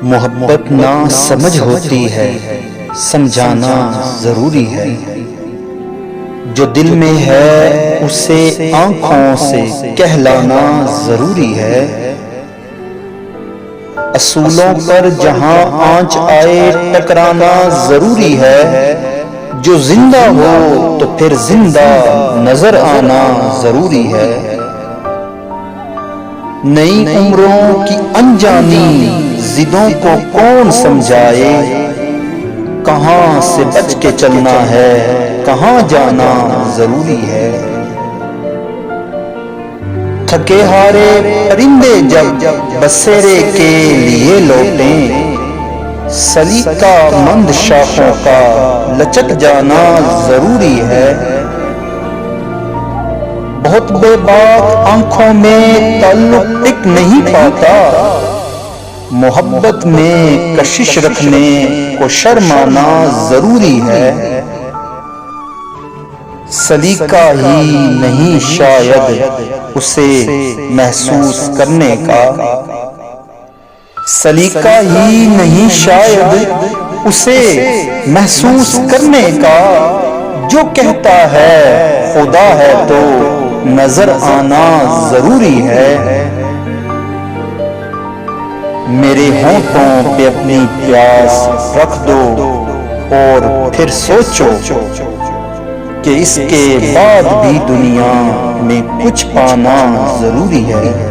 محبت نا سمجھ ہوتی ہے، سمجھانا ضروری ہے۔ جو دل میں ہے اسے آنکھوں سے کہلانا ضروری ہے۔ اصولوں پر جہاں آنچ آئے ٹکرانا ضروری ہے۔ جو زندہ ہو تو پھر زندہ نظر آنا ضروری ہے۔ نئی عمروں کی انجانی ضدوں کو کون سمجھائے، کہاں سے بچ کے چلنا ہے، کہاں جانا ضروری ہے۔ تھکے ہارے پرندے جب بسیرے کے لیے لوٹیں، سلیقہ مند شاخوں کا لچک جانا ضروری ہے۔ بہت بے باک آنکھوں میں تعلق ٹک نہیں پاتا، محبت میں کشش رکھنے کو شرمانا ضروری ہے۔ سلیقہ ہی نہیں شاید اسے محسوس کرنے کا، سلیقہ ہی نہیں شاید اسے محسوس کرنے کا۔ جو کہتا ہے خدا ہے تو نظر آنا ضروری ہے۔ میرے ہونٹوں پہ اپنی پیاس رکھ دو اور پھر سوچو کہ اس کے بعد بھی دنیا میں کچھ پانا ضروری ہے۔